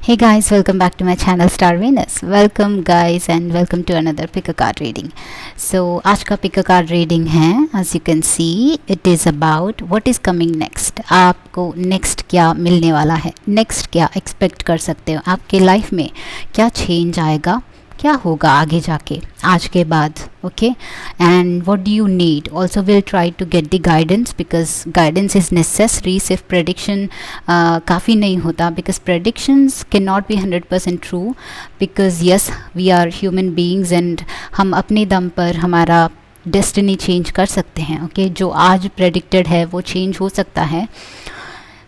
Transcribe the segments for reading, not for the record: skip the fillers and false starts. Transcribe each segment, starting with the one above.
Hey guys, welcome back to my channel Star Venus. Welcome guys and welcome to another pick a card reading. So आज का pick a card reading है, as you can see it is about what is coming next. आपको next क्या मिलने वाला है, next क्या expect कर सकते हो, आपके life में क्या change आएगा, क्या होगा आगे जाके आज के बाद. Okay and what do you need. Also will try to get the guidance because guidance is necessary. सिर्फ प्रेडिक्शन काफ़ी नहीं होता because predictions can not be 100% true because yes we are human beings and हम अपने दम पर हमारा destiny change कर सकते हैं. ओके जो आज प्रेडिक्टेड है वो चेंज हो सकता है.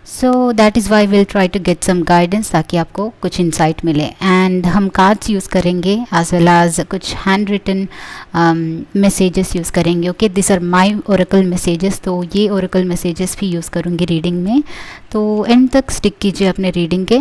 So that is why will try to get some guidance ताकि आपको कुछ इंसाइट मिले. एंड हम कार्ड्स यूज़ करेंगे एज वेल एज कुछ हैंड रिटन मैसेजेस यूज़ करेंगे. Okay this are my oracle messages. तो ये ओरेकल मैसेजेस भी यूज़ करूँगी रीडिंग में. तो एंड तक स्टिक कीजिए अपने रीडिंग के.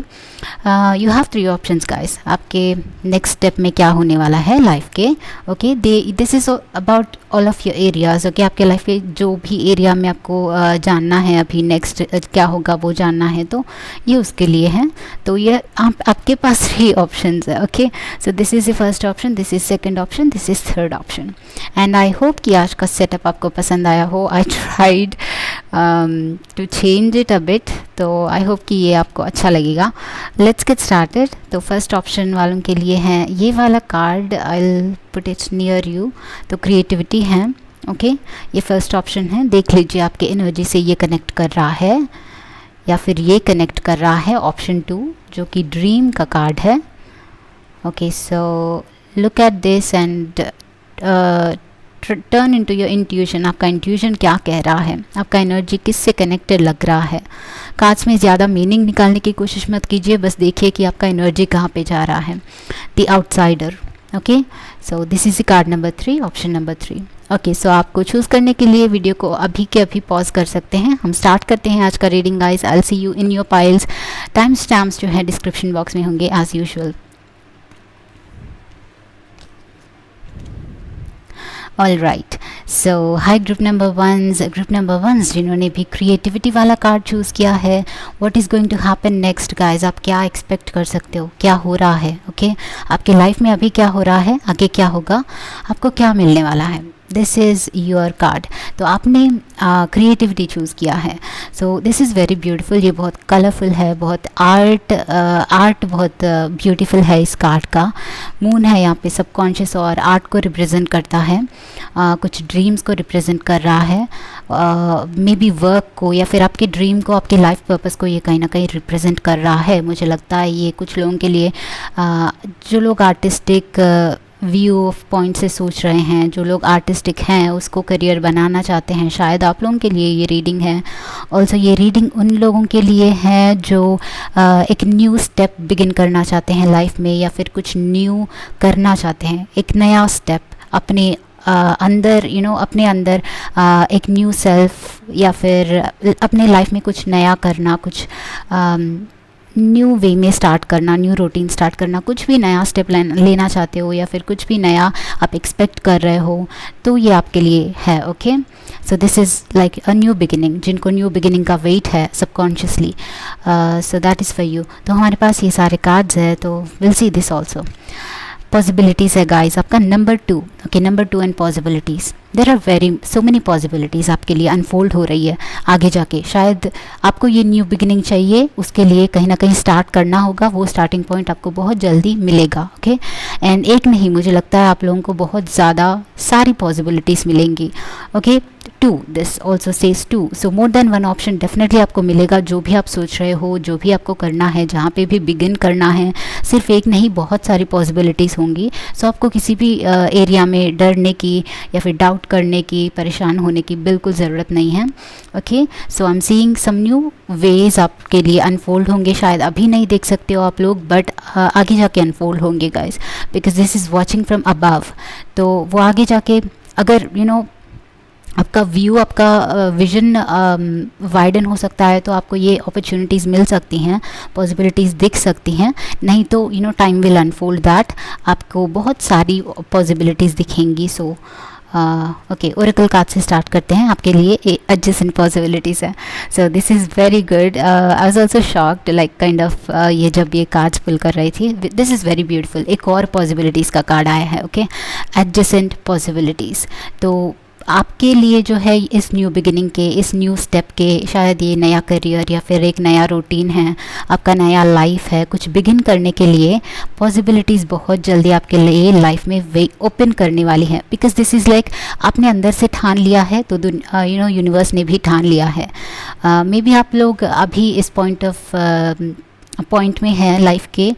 You have 3 options guys. आपके नेक्स्ट स्टेप में क्या होने वाला है लाइफ के. Okay this is about all of your areas. Okay आपके लाइफ के जो भी एरिया में आपको जानना है अभी नेक्स्ट क्या होगा वो जानना है तो ये उसके लिए है. तो ये आपके पास 3 ऑप्शंस है. Okay so this is the first option, this is second option, this is third option. And I hope कि आज का सेटअप आपको पसंद आया हो. I tried to change it a bit. तो आई होप कि ये आपको अच्छा लगेगा. Let's get started. तो फर्स्ट ऑप्शन वालों के लिए है ये वाला card. I will put it near you. तो क्रिएटिविटी है. ओके ये फर्स्ट ऑप्शन है. देख लीजिए आपके एनर्जी से ये कनेक्ट कर रहा है या फिर ये कनेक्ट कर रहा है. ऑप्शन 2 जो कि ड्रीम का कार्ड है. Okay so look at this and turn into your intuition. आपका इंट्यूशन क्या कह रहा है, आपका एनर्जी किससे कनेक्टेड लग रहा है. कार्ड्स में ज़्यादा मीनिंग निकालने की कोशिश मत कीजिए, बस देखिए कि आपका एनर्जी कहाँ पे जा रहा है. The outsider. Okay so this is the card number 3, option number 3. Okay so आपको चूज़ करने के लिए वीडियो को अभी के अभी पॉज कर सकते हैं. हम स्टार्ट करते हैं आज का reading guys. I will see you in your piles. Time stamps जो है डिस्क्रिप्शन बॉक्स में होंगे as usual. All right so hi group number ones जिन्होंने भी क्रिएटिविटी वाला कार्ड चूज़ किया है. What is going to happen next guys. आप क्या एक्सपेक्ट कर सकते हो, क्या हो रहा है. ओके आपके लाइफ में अभी क्या हो रहा है, आगे क्या होगा, आपको क्या मिलने वाला है. This is your card. तो आपने क्रिएटिविटी चूज़ किया है. So this is very beautiful. ये बहुत कलरफुल है, बहुत आर्ट बहुत ब्यूटीफुल है इस कार्ड का. मून है यहाँ पे, सबकॉन्शियस और आर्ट को रिप्रेजेंट करता है. कुछ ड्रीम्स को रिप्रेजेंट कर रहा है. मे बी वर्क को या फिर आपके ड्रीम को, आपके लाइफ पर्पस को ये कहीं ना कहीं रिप्रेजेंट कर रहा है. मुझे लगता है ये कुछ लोगों के लिए जो लोग आर्टिस्टिक व्यू ऑफ पॉइंट से सोच रहे हैं, जो लोग आर्टिस्टिक हैं उसको करियर बनाना चाहते हैं, शायद आप लोगों के लिए ये रीडिंग है. ऑल्सो ये रीडिंग उन लोगों के लिए है जो एक न्यू स्टेप बिगिन करना चाहते हैं लाइफ में या फिर कुछ न्यू करना चाहते हैं, एक नया स्टेप अपने अंदर अपने अंदर एक न्यू सेल्फ या फिर अपने लाइफ में कुछ नया करना, कुछ न्यू वे में स्टार्ट करना, न्यू रूटीन स्टार्ट करना, कुछ भी नया स्टेप लेना चाहते हो या फिर कुछ भी नया आप एक्सपेक्ट कर रहे हो तो ये आपके लिए है. Okay so this is like a new beginning. जिनको न्यू बिगिनिंग का वेट है subconsciously, so that is for you. तो हमारे पास ये सारे कार्ड्स है तो will see this also. Possibilities है गाइस. आपका number 2. Okay number 2 and possibilities. There are very so many possibilities आपके लिए अनफोल्ड हो रही है आगे जाके. शायद आपको ये न्यू बिगिनिंग चाहिए, उसके लिए कहीं ना कहीं स्टार्ट करना होगा. वो स्टार्टिंग पॉइंट आपको बहुत जल्दी मिलेगा. ओके एंड एक नहीं, मुझे लगता है आप लोगों को बहुत ज़्यादा सारी पॉसिबिलिटीज़ मिलेंगी. Okay 2 this also says 2. So more than 1 option definitely आपको मिलेगा. जो भी आप सोच रहे हो, जो भी आपको करना है, जहाँ पे भी बिगिन करना है, सिर्फ एक नहीं बहुत सारी पॉसिबिलिटीज़ होंगी. सो आपको किसी भी एरिया में डरने की या फिर डाउट करने की, परेशान होने की बिल्कुल ज़रूरत नहीं है. Okay so I am seeing some new ways आपके लिए अनफोल्ड होंगे. शायद अभी नहीं देख सकते हो आप लोग बट आगे जाके अनफोल्ड होंगे guys because this is watching from above. तो वो आगे जाके अगर आपका व्यू, आपका विजन वाइडन हो सकता है तो आपको ये अपॉर्चुनिटीज़ मिल सकती हैं, पॉसिबिलिटीज़ दिख सकती हैं. नहीं तो टाइम विल अनफोल्ड दैट. आपको बहुत सारी पॉसिबिलिटीज़ दिखेंगी. सो ओके, ओरेकल कार्ड से स्टार्ट करते हैं, आपके लिए एडजेसेंट पॉसिबिलिटीज़ है. So this is very good. I was also shocked, like kind of ये जब ये कार्ड्स पुल कर रही थी. This is very beautiful. एक और पॉसिबिलिटीज़ का कार्ड आया है. Okay, adjacent possibilities. तो आपके लिए जो है इस न्यू बिगिनिंग के, इस न्यू स्टेप के, शायद ये नया करियर या फिर एक नया रूटीन है, आपका नया लाइफ है, कुछ बिगिन करने के लिए पॉसिबिलिटीज़ बहुत जल्दी आपके लिए लाइफ में वे ओपन करने वाली है. बिकॉज दिस इज़ लाइक आपने अंदर से ठान लिया है, तो यूनिवर्स ने भी ठान लिया है. मे बी आप लोग अभी इस पॉइंट में हैं लाइफ के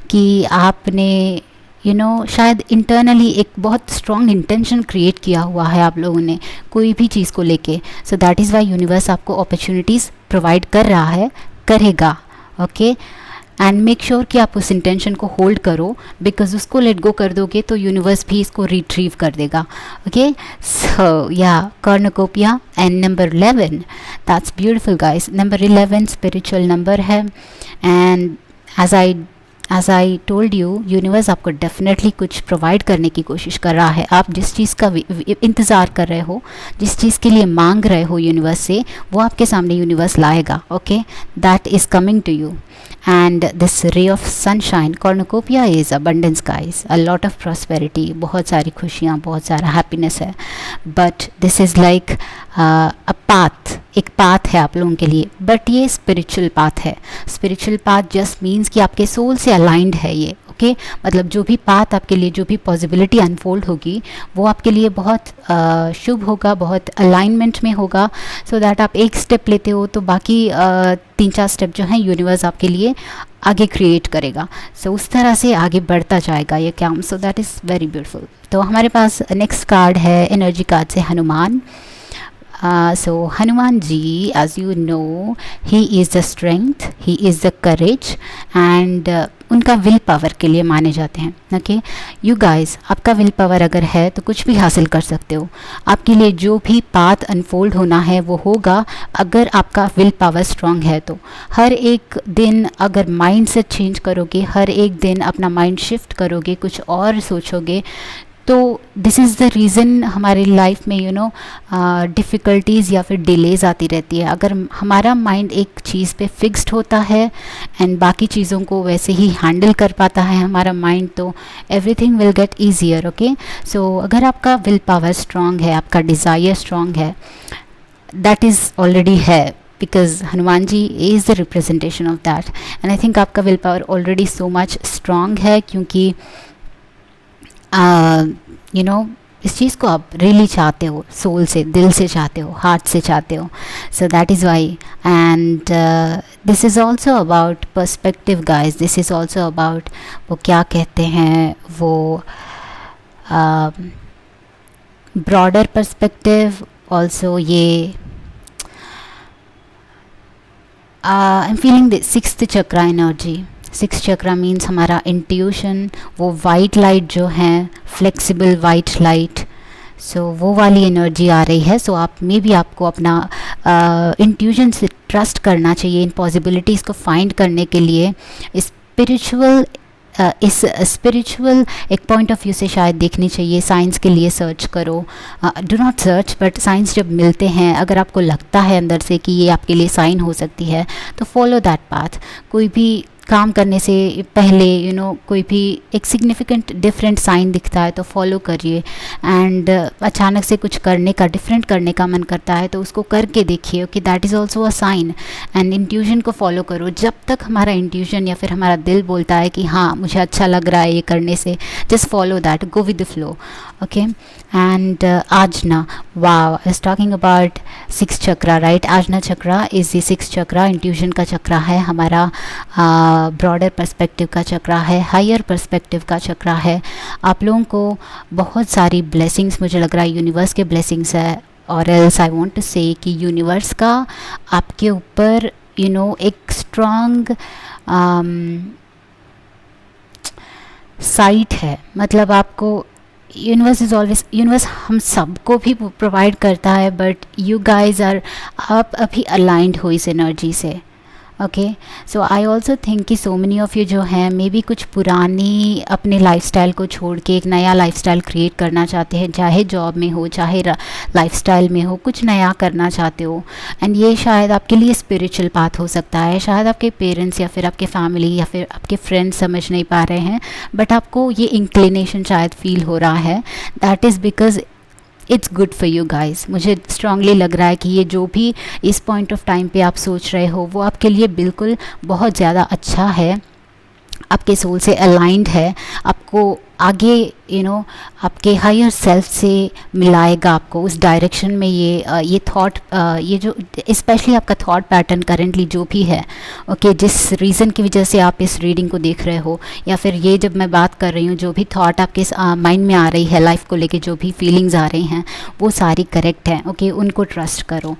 कि आपने शायद इंटरनली एक बहुत स्ट्रॉन्ग इंटेंशन क्रिएट किया हुआ है आप लोगों ने कोई भी चीज़ को लेके. सो दैट इज़ वाई यूनिवर्स आपको अपॉर्चुनिटीज़ प्रोवाइड कर रहा है, करेगा. ओके, एंड मेक श्योर कि आप उस इंटेंशन को होल्ड करो, बिकॉज उसको लेट गो कर दोगे तो यूनिवर्स भी इसको रिट्रीव कर देगा. ओके, सो या cornucopia and number 11, that's beautiful guys. Number 11 spiritual number है. And as I told you, universe आपको डेफिनेटली कुछ प्रोवाइड करने की कोशिश कर रहा है. आप जिस चीज़ का इंतज़ार कर रहे हो, जिस चीज़ के लिए मांग रहे हो यूनिवर्स से, वो आपके सामने यूनिवर्स लाएगा. Okay, that is coming to you. And this ray of sunshine, cornucopia is abundance guys, a lot of prosperity, बहुत सारी खुशियाँ, बहुत सारा हैप्पीनेस है. But this is like a path, एक पाथ है आप लोगों के लिए, बट ये स्पिरिचुअल पाथ है. स्पिरिचुअल पाथ जस्ट मीन्स कि आपके सोल से अलाइंड है ये. ओके, मतलब जो भी पाथ आपके लिए, जो भी पॉसिबिलिटी अनफोल्ड होगी, वो आपके लिए बहुत शुभ होगा, बहुत अलाइनमेंट में होगा. सो दैट आप एक स्टेप लेते हो तो बाकी 3-4 स्टेप जो हैं यूनिवर्स आपके लिए आगे क्रिएट करेगा. सो उस तरह से आगे बढ़ता जाएगा ये काम. सो दैट इज़ वेरी ब्यूटीफुल. तो हमारे पास नेक्स्ट कार्ड है एनर्जी कार्ड से Hanuman. So Hanuman ji, as you know, he is the strength, he is the courage and उनका विल पावर के लिए माने जाते हैं. ओके, यू गाइस, आपका विल पावर अगर है तो कुछ भी हासिल कर सकते हो. आपके लिए जो भी पाथ अनफोल्ड होना है वो होगा अगर आपका विल पावर स्ट्रांग है. तो हर एक दिन अगर माइंड सेट चेंज करोगे, हर एक दिन अपना माइंड शिफ्ट करोगे, कुछ और सोचोगे, तो दिस इज़ द रीज़न हमारी लाइफ में डिफ़िकल्टीज़ या फिर डिलेज़ आती रहती है. अगर हमारा माइंड एक चीज़ पे फिक्स्ड होता है एंड बाकी चीज़ों को वैसे ही हैंडल कर पाता है हमारा माइंड, तो everything will get easier. Okay, so अगर आपका विल पावर स्ट्रांग है, आपका डिज़ायर स्ट्रांग है, दैट इज़ ऑलरेडी है, because Hanuman ji is the representation of that. and I think आपका will power already so much strong है, क्योंकि इस चीज़ को आप रियली चाहते हो, सोल से, दिल से चाहते हो, हार्ट से चाहते हो. सो that is Y. And this is also about perspective guys. This is also about, वो क्या कहते हैं, वो ब्रॉडर पर्सपेक्टिव. ऑल्सो ये I am feeling the 6th chakra energy. 6th chakra means हमारा इंट्यूशन, वो वाइट लाइट जो है, फ्लेक्सिबल वाइट लाइट. सो वो वाली एनर्जी आ रही है. सो आप में भी आपको अपना इंट्यूशन से ट्रस्ट करना चाहिए इन पॉसिबिलिटीज़ को फाइंड करने के लिए. इस स्पिरिचुअल एक पॉइंट ऑफ व्यू से शायद देखनी चाहिए. साइंस के लिए सर्च करो, do not search, but science जब मिलते हैं, अगर आपको लगता है अंदर से कि ये आपके लिए साइन हो सकती है, तो फॉलो दैट पाथ. कोई भी काम करने से पहले कोई भी एक सिग्निफिकेंट डिफरेंट साइन दिखता है तो फॉलो करिए. एंड अचानक से कुछ करने का, डिफरेंट करने का मन करता है तो उसको करके देखिए कि that is also a sign. And intuition को फॉलो करो. जब तक हमारा इंट्यूशन या फिर हमारा दिल बोलता है कि हाँ मुझे अच्छा लग रहा है ये करने से, just follow that, go with the flow. Okay, and Ajna, wow, I was talking about 6th chakra, right. Ajna chakra is the 6th chakra. Intuition का चक्रा है हमारा, ब्रॉडर पर्सपेक्टिव का चक्रा है, हायर पर्सपेक्टिव का चक्रा है. आप लोगों को बहुत सारी ब्लेसिंग्स, मुझे लग रहा है यूनिवर्स के ब्लेसिंग्स है, और else I want to say कि यूनिवर्स का आपके ऊपर एक स्ट्रॉन्ग साइट है. मतलब आपको यूनिवर्स इज़ ऑलवेज, यूनिवर्स हम सबको भी प्रोवाइड करता है, बट यू गाइज आर, आप अभी अलाइंड हो इस एनर्जी से. Okay. So I also think कि सो मेनी ऑफ़ यू जो हैं मे बी कुछ पुरानी अपने लाइफस्टाइल को छोड़ के एक नया लाइफस्टाइल क्रिएट करना चाहते हैं, चाहे जॉब में हो चाहे लाइफस्टाइल में हो, कुछ नया करना चाहते हो। एंड ये शायद आपके लिए स्पिरिचुअल पाथ हो सकता है, शायद आपके पेरेंट्स या फिर आपके फैमिली या फिर आपके फ्रेंड्स समझ नहीं पा रहे हैं, बट आपको ये इंक्लिनेशन शायद फील हो रहा है। That is because it's good for you guys. मुझे स्ट्रांगली लग रहा है कि ये जो भी इस पॉइंट ऑफ टाइम पे आप सोच रहे हो वो आपके लिए बिल्कुल बहुत ज़्यादा अच्छा है, आपके सोल से अलाइंड है, आपको आगे आपके हायर सेल्फ से मिलाएगा आपको उस डायरेक्शन में। ये थॉट, ये जो स्पेशली आपका थॉट पैटर्न करेंटली जो भी है, ओके, जिस रीज़न की वजह से आप इस रीडिंग को देख रहे हो, या फिर ये जब मैं बात कर रही हूँ जो भी थॉट आपके माइंड में आ रही है लाइफ को लेके, जो भी फीलिंग्स आ रही हैं वो सारी करेक्ट हैं, ओके, उनको ट्रस्ट करो।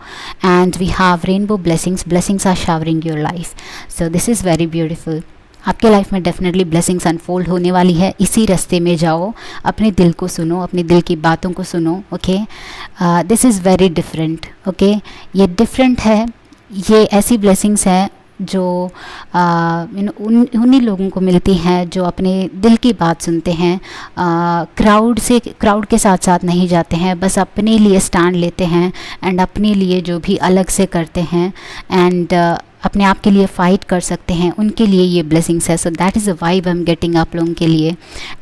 And we have rainbow blessings are showering your life, so this is very beautiful. आपके लाइफ में डेफिनेटली ब्लेसिंग्स अनफोल्ड होने वाली है। इसी रास्ते में जाओ, अपने दिल को सुनो, अपने दिल की बातों को सुनो, okay. This is very different, okay. ये डिफरेंट है, ये ऐसी ब्लेसिंग्स हैं जो उन्हीं लोगों को मिलती हैं जो अपने दिल की बात सुनते हैं, क्राउड के साथ साथ नहीं जाते हैं, बस अपने लिए स्टैंड लेते हैं एंड अपने लिए जो भी अलग से करते हैं एंड अपने आप के लिए फ़ाइट कर सकते हैं, उनके लिए ये ब्लेसिंग्स है। So that is a vibe I am getting आप लोगों के लिए।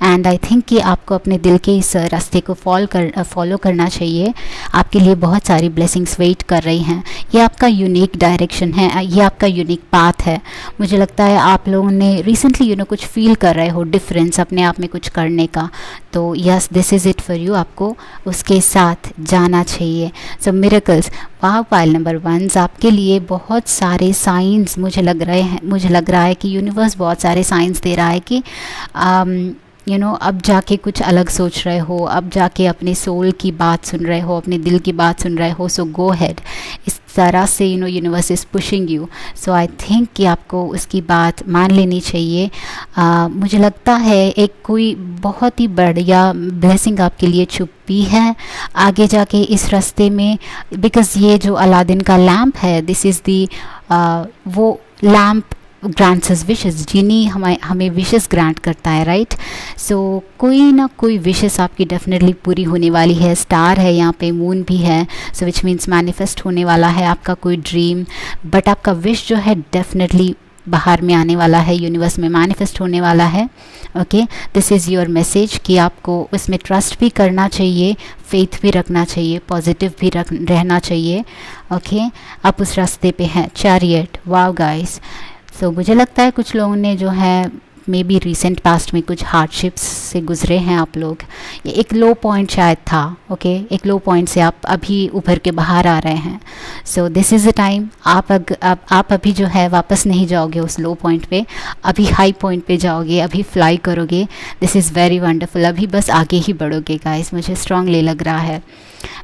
एंड आई थिंक कि आपको अपने दिल के इस रास्ते को फॉलो करना चाहिए। आपके लिए बहुत सारी ब्लेसिंग्स वेट कर रही हैं। ये आपका यूनिक डायरेक्शन है, ये आपका यूनिक पाथ है। मुझे लगता है आप लोगों ने रिसेंटली कुछ फील कर रहे हो डिफरेंस अपने आप में कुछ करने का, तो yes, this is it for you. आपको उसके साथ जाना चाहिए। सो मिरेकल्स, वाह, पाइल नंबर 1 आपके लिए बहुत सारे साइंस मुझे लग रहा है कि यूनिवर्स बहुत सारे साइंस दे रहा है कि अब जाके कुछ अलग सोच रहे हो, अब जाके अपने सोल की बात सुन रहे हो, अपने दिल की बात सुन रहे हो। सो गो हेड, इस तरह से universe is pushing you. So I think कि आपको उसकी बात मान लेनी चाहिए। मुझे लगता है एक कोई बहुत ही बढ़िया ब्लेसिंग आपके लिए छुपी है आगे जाके इस रास्ते में, बिकॉज़ ये जो अलादीन का लैम्प है, दिस इज़ दी वो लैम्प ग्रांट्स अस विशेस, जिनी हमें विशेस ग्रांट करता है, राइट। सो कोई ना कोई विशेस आपकी डेफिनेटली पूरी होने वाली है। स्टार है यहाँ पे, मून भी है, सो विच मीन्स मैनिफेस्ट होने वाला है आपका कोई ड्रीम। बट आपका विश जो है डेफिनेटली बाहर में आने वाला है, यूनिवर्स में मैनिफेस्ट होने वाला है, okay. This is your message कि आपको उसमें ट्रस्ट भी करना चाहिए, फेथ भी रखना चाहिए, पॉजिटिव भी रहना चाहिए, ओके। आप उस रास्ते पे हैं। चैरियट, वाव गाइस। सो मुझे लगता है कुछ लोगों ने जो है मे बी रिसेंट पास्ट में कुछ हार्डशिप्स से गुजरे हैं आप लोग। ये एक लो पॉइंट शायद था, ओके, एक लो पॉइंट से आप अभी उभर के बाहर आ रहे हैं। सो दिस इज़ द टाइम। आप अभी जो है वापस नहीं जाओगे उस लो पॉइंट पे, अभी हाई पॉइंट पे जाओगे, अभी फ्लाई करोगे। This is very wonderful. अभी बस आगे ही बढ़ोगे गाइस, मुझे स्ट्रांगली लग रहा है।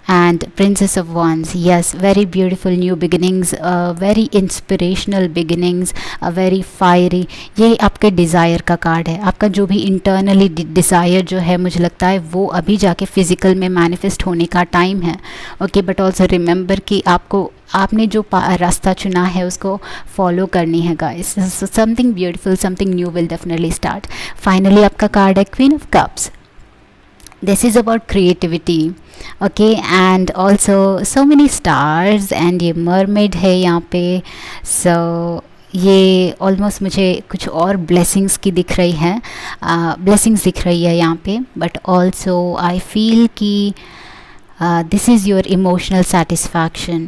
And Princess of Wands, yes, very beautiful new beginnings, very inspirational beginnings, a very fiery। ये आपके डिज़ायर का कार्ड है। आपका जो भी इंटरनली डिज़ायर जो है, मुझे लगता है वो अभी जाके फिज़िकल में मैनिफेस्ट होने का टाइम है, ओके। बट ऑल्सो रिमेंबर कि आपने जो रास्ता चुना है उसको फॉलो करनी है guys. Something beautiful, something new will definitely start. Finally आपका कार्ड है queen of cups. This is about creativity, okay, and also so many stars and ये mermaid है यहाँ पे। so ये ऑलमोस्ट मुझे कुछ और ब्लेसिंग्स की दिख रही है, ब्लेसिंग्स दिख रही है यहाँ पे। बट ऑल्सो आई फील कि this is your emotional satisfaction.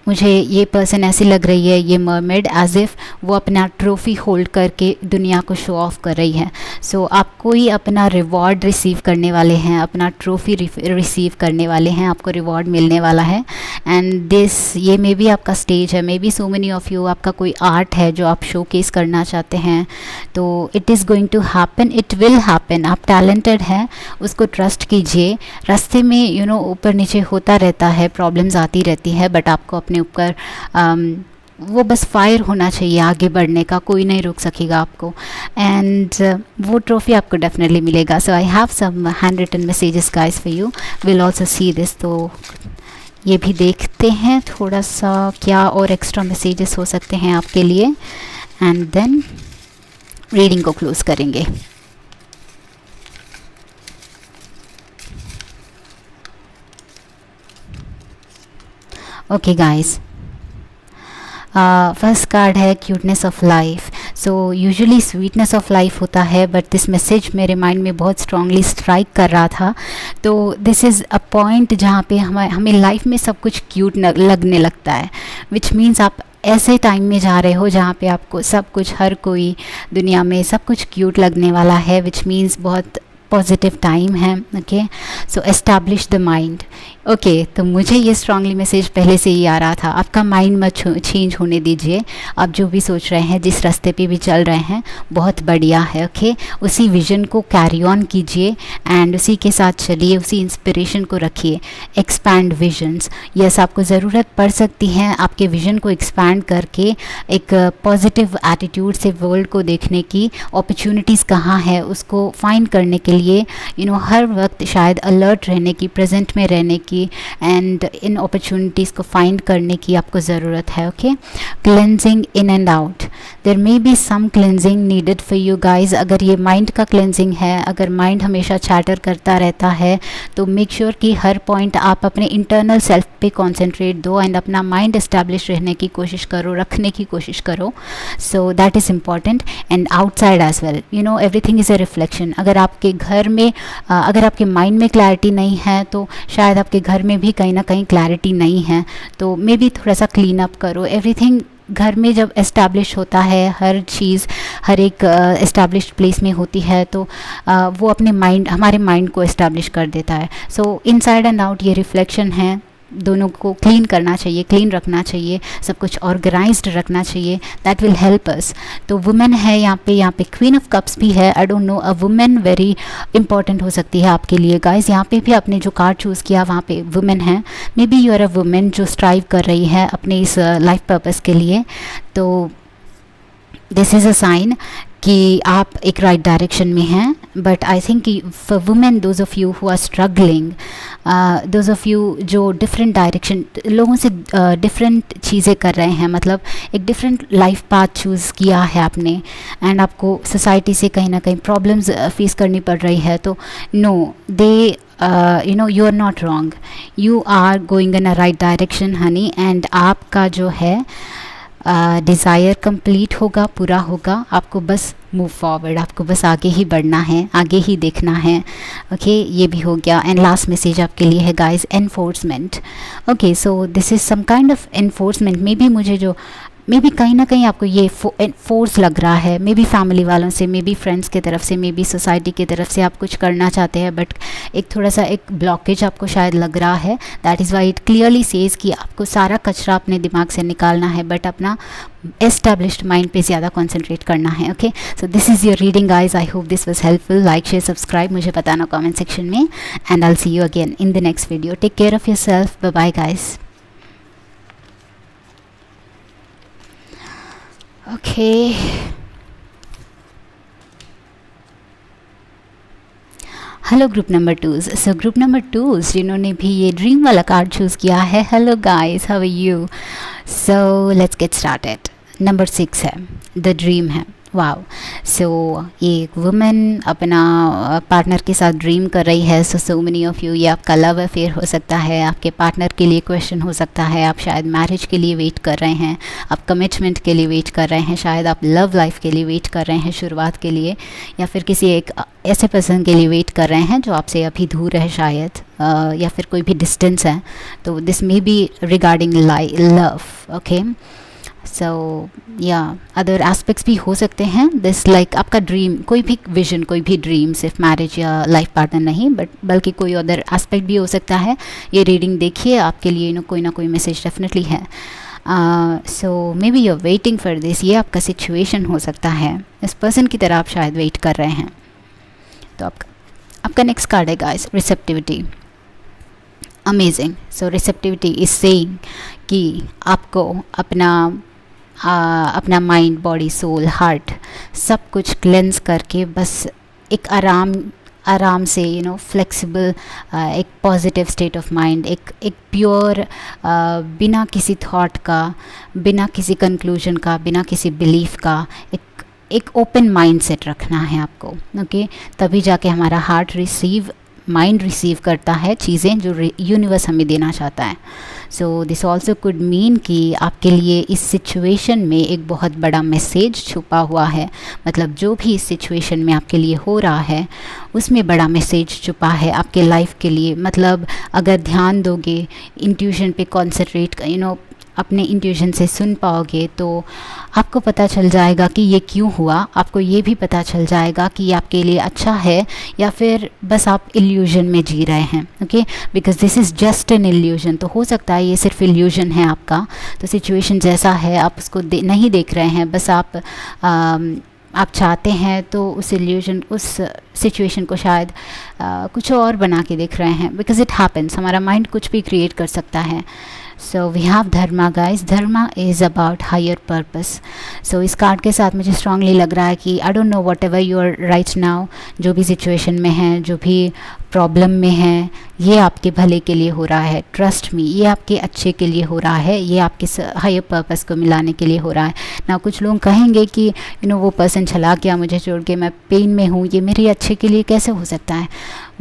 मुझे ये पर्सन ऐसी लग रही है, ये मरमेड, एज इफ़ वो अपना ट्रॉफ़ी होल्ड करके दुनिया को शो ऑफ कर रही है। सो आप कोई अपना रिवॉर्ड रिसीव करने वाले हैं, अपना ट्रॉफ़ी रिसीव करने वाले हैं, आपको रिवॉर्ड मिलने वाला है। एंड ये मे बी आपका स्टेज है, may B so many of you, आपका कोई आर्ट है जो आप शोकेस करना चाहते हैं, तो it is going to happen, it will happen. आप टैलेंटेड हैं, उसको ट्रस्ट कीजिए। रास्ते में ऊपर नीचे होता रहता है, प्रॉब्लम्स आती रहती है, बट आपको अपने ऊपर वो बस फायर होना चाहिए आगे बढ़ने का, कोई नहीं रोक सकेगा आपको। एंड वो ट्रॉफ़ी आपको डेफिनेटली मिलेगा। So I have some hand written messages guys for you, will also see this. तो ये भी देखते हैं थोड़ा सा क्या और एक्स्ट्रा मैसेजेस हो सकते हैं आपके लिए, एंड देन रीडिंग को क्लोज करेंगे। ओके गाइस, फर्स्ट कार्ड है cuteness of life. So usually sweetness of life होता है, बट दिस मैसेज मेरे माइंड में बहुत स्ट्रांगली स्ट्राइक कर रहा था। तो दिस इज़ अ पॉइंट जहाँ पे हमें लाइफ में सब कुछ क्यूट लगने लगता है, विच मीन्स आप ऐसे टाइम में जा रहे हो जहाँ पे आपको सब कुछ, हर कोई दुनिया में सब कुछ क्यूट लगने वाला है, विच मीन्स बहुत पॉजिटिव टाइम है। Okay, so establish the mind. Okay, तो मुझे ये स्ट्रांगली मैसेज पहले से ही आ रहा था, आपका माइंड मत चेंज होने दीजिए। आप जो भी सोच रहे हैं, जिस रास्ते पे भी चल रहे हैं, बहुत बढ़िया है। ओके, उसी विजन को कैरी ऑन कीजिए एंड उसी के साथ चलिए, उसी इंस्पिरेशन को रखिए। एक्सपैंड विजन्स, यस आपको ज़रूरत पड़ सकती है आपके विजन को एक्सपैंड करके एक पॉजिटिव एटीट्यूड से वर्ल्ड को देखने की। अपॉर्चुनिटीज़ कहाँ है उसको फाइंड करने के लिए हर वक्त शायद अलर्ट रहने की, प्रेजेंट में रहने की, एंड इन अपॉर्चुनिटीज़ को फाइंड करने की आपको ज़रूरत है। Okay, cleansing in and out, there may be some cleansing needed for you guys. अगर ये माइंड का क्लेंजिंग है, अगर माइंड हमेशा चैटर करता रहता है, तो मेक श्योर कि हर पॉइंट आप अपने इंटरनल सेल्फ पे कॉन्सेंट्रेट दो एंड अपना माइंड एस्टैब्लिश रहने की कोशिश करो, रखने की कोशिश करो। So that is important. And outside as well, everything is a reflection. अगर आपके घर में अगर आपके माइंड में क्लैरिटी नहीं है, तो शायद आपके घर में भी कहीं ना कहीं क्लैरिटी नहीं है। तो मे बी थोड़ा सा क्लीन अप करो। एवरीथिंग घर में जब एस्टैब्लिश होता है, हर चीज़ हर एक एस्टैब्लिश्ड प्लेस में होती है, तो वो अपने हमारे माइंड को एस्टैब्लिश कर देता है। सो इनसाइड एंड आउट ये रिफ्लेक्शन है, दोनों को क्लीन करना चाहिए, क्लीन रखना चाहिए, सब कुछ ऑर्गेनाइज्ड रखना चाहिए। That will help us. तो वुमेन है यहाँ पे क्वीन ऑफ कप्स भी है। आई don't no, a women very important हो सकती है आपके लिए गाइज। यहाँ पे भी आपने जो कार्ड चूज़ किया वहाँ पे वुमेन है। May B you are a women जो स्ट्राइव कर रही है अपने इस लाइफ पर्पस के लिए। तो दिस इज़ अ साइन कि आप एक राइट डायरेक्शन में हैं। But I think for women, those of you who are struggling, those of you जो डिफरेंट डायरेक्शन, लोगों से डिफरेंट चीज़ें कर रहे हैं, मतलब एक डिफरेंट लाइफ पाथ चूज़ किया है आपने, एंड आपको सोसाइटी से कहीं ना कहीं प्रॉब्लम्स फेस करनी पड़ रही है, तो no, they you are not wrong, you are going in a right direction honey, and आपका जो है डिज़ायर कंप्लीट होगा, पूरा होगा। आपको बस मूव फॉरवर्ड, आपको बस आगे ही बढ़ना है, आगे ही देखना है। ओके, ये भी हो गया। एंड लास्ट मैसेज आपके लिए है guys, enforcement. Okay, so this is some kind of enforcement. May be मुझे जो मे बी कहीं ना कहीं आपको ये फोर्स लग रहा है, मे बी फैमिली वालों से, मे बी फ्रेंड्स की तरफ से, मे बी सोसाइटी की तरफ से आप कुछ करना चाहते हैं, बट एक थोड़ा सा एक ब्लॉकेज आपको शायद लग रहा है। That is why it clearly says कि आपको सारा कचरा अपने दिमाग से निकालना है, बट अपना एस्टैब्लिश्ड माइंड पे ज़्यादा कॉन्सेंट्रेट करना है। Okay, so this is your reading guys. I hope this was helpful. Like, share, subscribe, मुझे बताना कॉमेंट सेक्शन में, and I will see you again in the next video. Take care of your self. Bye bye guys. Okay. Hello group number 2। So group number 2 जिन्होंने भी ये dream वाला card choose किया है, hello guys, how are you? So let's get started. Number 6 है, the dream है। Wow, so एक women अपना पार्टनर के साथ ड्रीम कर रही है। सो मेनी ऑफ यू, ये आपका लव अफेयर हो सकता है, आपके पार्टनर के लिए क्वेश्चन हो सकता है, आप शायद मैरिज के लिए वेट कर रहे हैं, आप कमिटमेंट के लिए वेट कर रहे हैं, शायद आप लव लाइफ के लिए वेट कर रहे हैं शुरुआत के लिए, या फिर किसी एक ऐसे पर्सन के लिए वेट कर रहे हैं जो आपसे अभी दूर है शायद, या फिर कोई भी डिस्टेंस है। तो this maybe regarding love. Okay, so या अदर एस्पेक्ट्स भी हो सकते हैं। दिस लाइक आपका ड्रीम, कोई भी विजन, कोई भी ड्रीम, सिर्फ मैरिज या लाइफ पार्टनर नहीं, बट बल्कि कोई अदर एस्पेक्ट भी हो सकता है। ये रीडिंग देखिए, आपके लिए कोई ना कोई मैसेज डेफिनेटली है। So may be you are waiting for this. ये आपका सिचुएशन हो सकता है, इस पर्सन की तरह आप शायद वेट कर रहे हैं। तो आपका नेक्स्ट कार्ड है guys, receptivity. Amazing. So receptivity is saying कि आपको अपना माइंड, बॉडी, सोल, हार्ट सब कुछ क्लेंस करके बस एक आराम से फ्लेक्सिबल, एक पॉजिटिव स्टेट ऑफ माइंड, एक प्योर, बिना किसी थॉट का, बिना किसी कंक्लूजन का, बिना किसी बिलीफ का, एक ओपन माइंड सेट रखना है आपको। ओके, तभी जाके हमारा माइंड रिसीव करता है चीज़ें जो यूनिवर्स हमें देना चाहता है। So this also could mean कि आपके लिए इस सिचुएशन में एक बहुत बड़ा मैसेज छुपा हुआ है। मतलब जो भी इस सिचुएशन में आपके लिए हो रहा है उसमें बड़ा मैसेज छुपा है आपके लाइफ के लिए। मतलब अगर ध्यान दोगे, इंट्यूशन पे कॉन्सेंट्रेट अपने इंट्यूशन से सुन पाओगे तो आपको पता चल जाएगा कि ये क्यों हुआ। आपको ये भी पता चल जाएगा कि ये आपके लिए अच्छा है या फिर बस आप इल्यूजन में जी रहे हैं। Okay, because this is just an illusion. तो हो सकता है ये सिर्फ इल्यूजन है आपका, तो सिचुएशन जैसा है आप उसको नहीं देख रहे हैं, बस आप चाहते हैं तो उस इल्यूजन, उस सिचुएशन को शायद कुछ और बना के देख रहे हैं। बिकॉज इट हैपन्स, हमारा माइंड कुछ भी क्रिएट कर सकता है। So we have dharma guys. Dharma is about higher purpose. सो इस कार्ड के साथ मुझे स्ट्रांगली लग रहा है कि I don't know whatever you are right now, जो भी सिचुएशन में है, जो भी प्रॉब्लम में है, ये आपके भले के लिए हो रहा है। ट्रस्ट मी, ये आपके अच्छे के लिए हो रहा है, ये आपके हायर पर्पस को मिलाने के लिए हो रहा है ना। कुछ लोग कहेंगे कि वो पर्सन चला गया मुझे छोड़ के, मैं पेन में हूँ, ये मेरे अच्छे के लिए कैसे हो सकता है।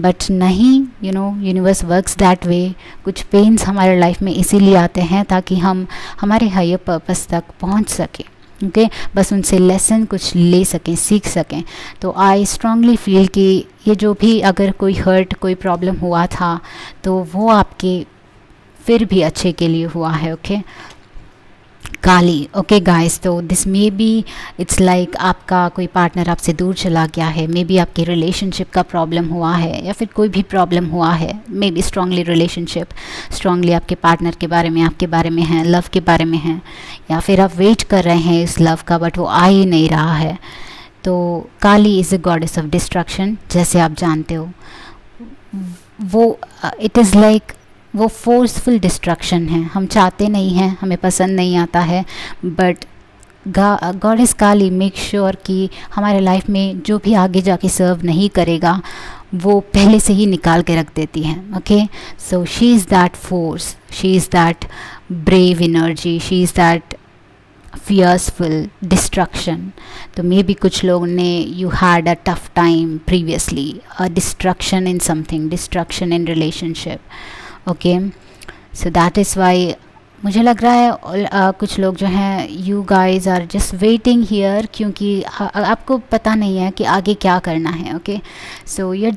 बट नहीं, यूनिवर्स वर्क्स दैट वे। कुछ पेन्स हमारे लाइफ में इसीलिए आते हैं ताकि हम हमारे हायर पर्पस तक पहुँच सकें। ओके, बस उनसे लेसन कुछ ले सकें, सीख सकें। तो आई स्ट्रांगली फील कि ये जो भी अगर कोई हर्ट, कोई प्रॉब्लम हुआ था तो वो आपके फिर भी अच्छे के लिए हुआ है। ओके काली। ओके गाइस, तो this may be it's like आपका कोई पार्टनर आपसे दूर चला गया है, मे बी आपकी रिलेशनशिप का प्रॉब्लम हुआ है या फिर कोई भी प्रॉब्लम हुआ है। May B strongly relationship, strongly आपके पार्टनर के बारे में, आपके बारे में है, लव के बारे में है, या फिर आप वेट कर रहे हैं इस लव का बट वो आ ही नहीं रहा है। तो Kali is a goddess of destruction, जैसे आप जानते हो। वो इट इज़ लाइक वो फोर्सफुल डिस्ट्रक्शन है। हम चाहते नहीं हैं, हमें पसंद नहीं आता है, but goddess Kali make sure कि हमारे लाइफ में जो भी आगे जाके सर्व नहीं करेगा वो पहले से ही निकाल के रख देती है। Okay, so she is that force, she is that brave energy, she is that fearsful destruction. तो मे बी कुछ लोगों ने you had a tough time previously, a destruction in something, destruction in relationship. Okay, so that is why मुझे लग रहा है कुछ लोग जो हैं, you guys are just waiting here, क्योंकि आपको पता नहीं है कि आगे क्या करना है। Okay, so you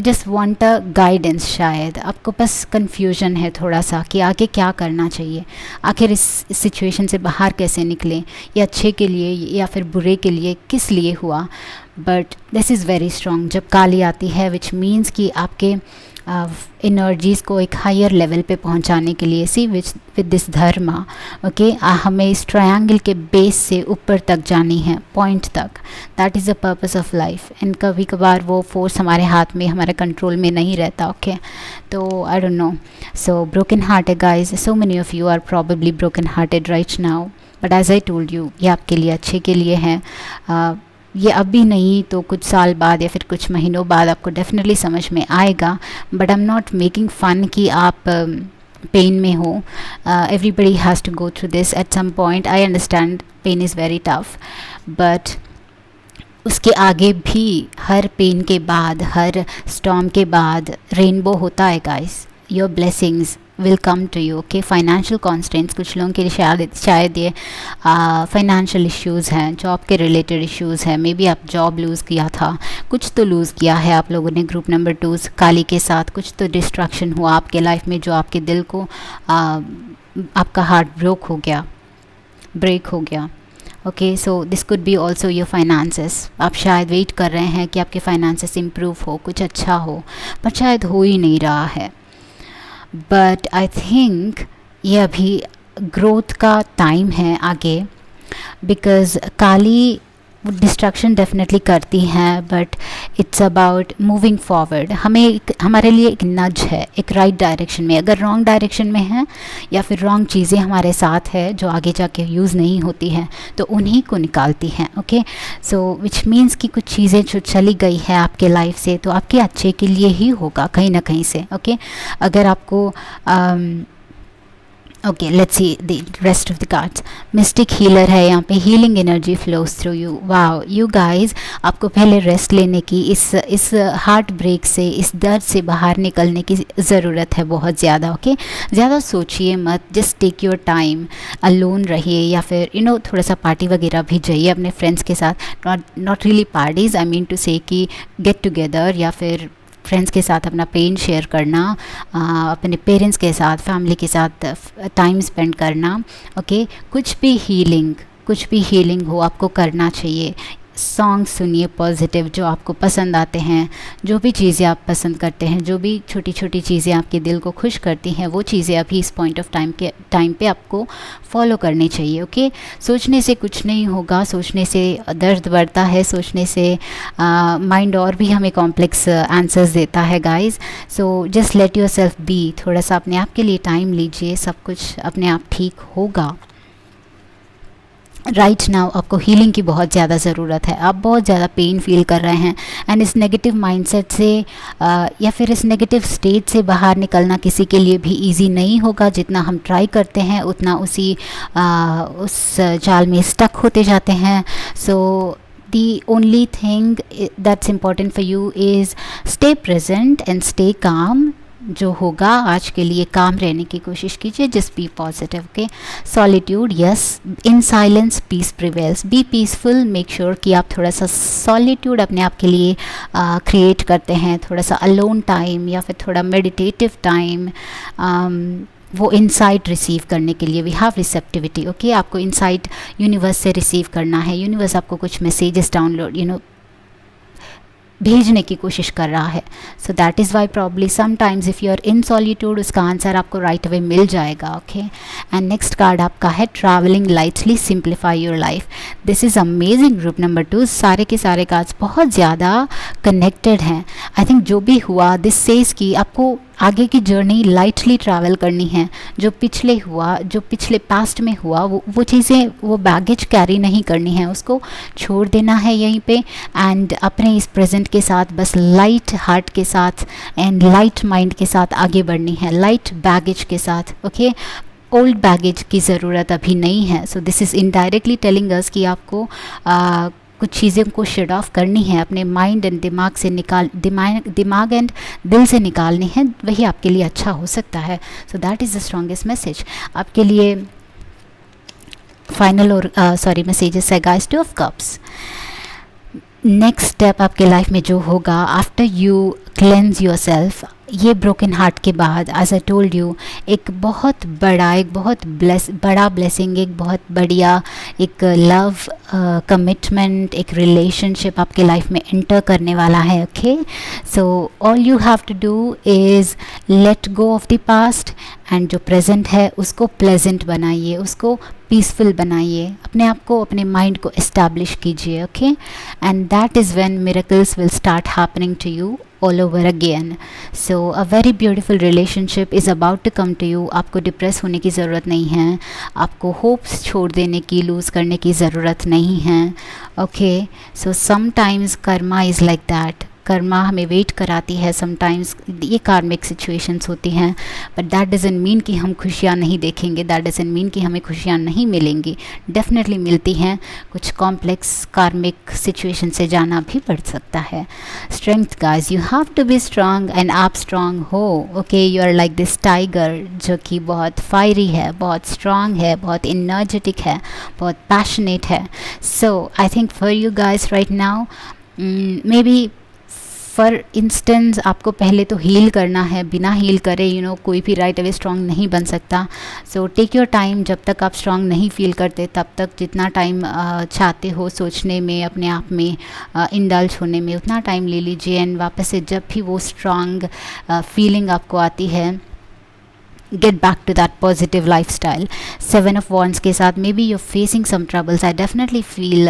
just want a guidance. शायद आपको बस कंफ्यूजन है थोड़ा सा कि आगे क्या करना चाहिए, आखिर इस सिचुएशन से बाहर कैसे निकलें, ये अच्छे के लिए या फिर बुरे के लिए, किस लिए हुआ। But this is very strong जब काली आती है, विच मीन्स कि आपके एनर्जीज़ को एक हायर लेवल पे पहुंचाने के लिए, सी विद दिस धर्मा। ओके, हमें इस ट्रायंगल के बेस से ऊपर तक जानी है, पॉइंट तक। That is the purpose of life. And कभी कभार वो फोर्स हमारे हाथ में, हमारे कंट्रोल में नहीं रहता। ओके, तो I don't know. So broken hearted guys, so many of you are probably broken hearted right now, but as I told you, ये आपके लिए अच्छे के लिए है। ये अभी नहीं तो कुछ साल बाद या फिर कुछ महीनों बाद आपको डेफिनेटली समझ में आएगा। But I am not making fun कि आप पेन में हो। Everybody has to go through this at some point. I understand pain is very tough, but उसके आगे भी हर पेन के बाद, हर स्टॉर्म के बाद रेनबो होता है guys. Your blessings will come to you. Okay, financial constants कुछ लोगों के लिए शायद ये फाइनेंशियल इश्यूज़ हैं, जॉब के रिलेटेड इश्यूज़ हैं। मे बी आप जॉब लूज़ किया था, कुछ तो लूज़ किया है आप लोगों ने। ग्रुप नंबर 2 काली के साथ कुछ तो डिस्ट्रैक्शन हुआ आपके लाइफ में, जो आपके दिल को आपका हार्ट ब्रेक हो गया। Okay, so this could be also your finances. आप शायद वेट कर रहे हैं कि आपके फाइनेंसेस इम्प्रूव हो, कुछ अच्छा हो, पर शायद हो ही नहीं रहा है। बट आई थिंक ये अभी ग्रोथ का टाइम है आगे, बिकॉज़ काली डिस्ट्रैक्शन डेफिनेटली करती हैं, but it's about moving forward. हमारे लिए एक नज है एक राइट डायरेक्शन में। अगर रॉन्ग डायरेक्शन में है या फिर रॉन्ग चीज़ें हमारे साथ है जो आगे जाके यूज़ नहीं होती हैं, तो उन्हीं को निकालती हैं। ओके, सो विच मीन्स कि कुछ चीज़ें जो चली गई है आपके लाइफ से, तो आपके अच्छे के लिए ही होगा कहीं ना कहीं से। ओके, अगर आपको okay, let's see the rest of the cards. Mistake healer है यहाँ पे, healing energy flows through you. Wow, you guys, आपको पहले रेस्ट लेने की, इस हार्ट ब्रेक से, इस दर्द से बाहर निकलने की ज़रूरत है बहुत ज़्यादा। ओके, ज़्यादा सोचिए मत, just take your time, alone रहिए, या फिर थोड़ा सा पार्टी वगैरह भी जाइए अपने फ्रेंड्स के साथ। Not really parties, I mean to say कि गेट टुगेदर, या फिर फ्रेंड्स के साथ अपना पेन शेयर करना, अपने पेरेंट्स के साथ, फैमिली के साथ टाइम स्पेंड करना। ओके, कुछ भी हीलिंग हो आपको करना चाहिए। सॉन्ग सुनिए पॉजिटिव जो आपको पसंद आते हैं, जो भी चीज़ें आप पसंद करते हैं, जो भी छोटी छोटी चीज़ें आपके दिल को खुश करती हैं, वो चीज़ें अभी इस पॉइंट ऑफ टाइम पे आपको फॉलो करनी चाहिए। ओके, सोचने से कुछ नहीं होगा, सोचने से दर्द बढ़ता है, सोचने से माइंड और भी हमें कॉम्प्लेक्स आंसर्स देता है guys. So just let yourself be, थोड़ा सा अपने आप के लिए टाइम लीजिए, सब कुछ अपने आप ठीक होगा। राइट नाउ आपको हीलिंग की बहुत ज़्यादा ज़रूरत है। आप बहुत ज़्यादा पेन फील कर रहे हैं, एंड इस नेगेटिव माइंडसेट से या फिर इस नेगेटिव स्टेट से बाहर निकलना किसी के लिए भी इजी नहीं होगा। जितना हम ट्राई करते हैं उतना उस जाल में स्टक होते जाते हैं। सो the only thing that's important for you is stay present and stay calm। जो होगा आज के लिए काम रहने की कोशिश कीजिए, just be positive. Okay, solitude, yes, in silence peace prevails, be peaceful. Make sure कि आप थोड़ा सा सॉलिट्यूड अपने आप के लिए क्रिएट करते हैं, थोड़ा सा अलोन टाइम या फिर थोड़ा मेडिटेटिव टाइम, वो इनसाइट रिसीव करने के लिए। We have receptivity. ओके, आपको इनसाइट यूनिवर्स से रिसीव करना है। यूनिवर्स आपको कुछ मैसेजेस डाउनलोड भेजने की कोशिश कर रहा है। So that is why probably sometimes if you are in solitude, उसका आंसर आपको राइट अवे मिल जाएगा। ओके, एंड नेक्स्ट कार्ड आपका है travelling lightly simplify your life. This is amazing. Group number 2, सारे के सारे कार्ड्स बहुत ज़्यादा कनेक्टेड हैं। आई थिंक जो भी हुआ, दिस सेज कि आपको आगे की जर्नी लाइटली ट्रैवल करनी है। जो पिछले पास्ट में हुआ, वो चीज़ें, वो बैगेज कैरी नहीं करनी है, उसको छोड़ देना है यहीं पे, एंड अपने इस प्रेजेंट के साथ बस लाइट हार्ट के साथ एंड लाइट माइंड के साथ आगे बढ़नी है, लाइट बैगेज के साथ। ओके, ओल्ड बैगेज की ज़रूरत अभी नहीं है। So this is indirectly telling us कि आपको कुछ चीज़ों को शेड ऑफ करनी है, अपने माइंड एंड दिमाग एंड दिल से निकालनी है, वही आपके लिए अच्छा हो सकता है। So that is the strongest message आपके लिए। फाइनल और मैसेजेस है guys, 2 of cups. Next step आपके लाइफ में जो होगा, after you cleanse your self, ये ब्रोकन हार्ट के बाद, एज आई टोल्ड यू, एक बहुत बड़ा ब्लेसिंग, एक बहुत बढ़िया एक लव कमिटमेंट, एक रिलेशनशिप आपके लाइफ में एंटर करने वाला है। Okay, so all you have to do is let go of the past, and जो प्रेजेंट है उसको प्लेजेंट बनाइए, उसको पीसफुल बनाइए, अपने आप को, अपने माइंड को इस्टेब्लिश कीजिए। Okay, and that is when miracles will start happening to you all over again. So a very beautiful relationship is about to come to you. आपको डिप्रेस होने की ज़रूरत नहीं है, आपको होप्स छोड़ देने की, लूज़ करने की ज़रूरत नहीं है। Okay, so sometimes Karma is like that. Karma हमें वेट कराती है, समटाइम्स ये कार्मिक सिचुएशंस होती हैं, बट दैट डजंट मीन कि हम खुशियाँ नहीं देखेंगे, दैट डजंट मीन कि हमें खुशियाँ नहीं मिलेंगी। डेफिनेटली मिलती हैं, कुछ कॉम्प्लेक्स कार्मिक सिचुएशन से जाना भी पड़ सकता है। Strength guys, you have to be strong, and आप स्ट्रांग हो। Okay, you are like this tiger जो कि बहुत फायरी है, बहुत स्ट्रांग है, बहुत एनर्जेटिक है, बहुत पैशनेट है। So I think for you guys right now, maybe for instance आपको पहले तो हील करना है। बिना हील करे कोई भी राइट अवे स्ट्रांग नहीं बन सकता। सो टेक योर टाइम, जब तक आप स्ट्रांग नहीं फील करते तब तक जितना टाइम चाहते हो सोचने में, अपने आप में इंडल्ज होने में, उतना टाइम ले लीजिए। एंड वापस से जब भी वो स्ट्रांग फीलिंग आपको आती है, get back to that positive lifestyle. Seven of Wands के साथ maybe you're facing some troubles. I definitely feel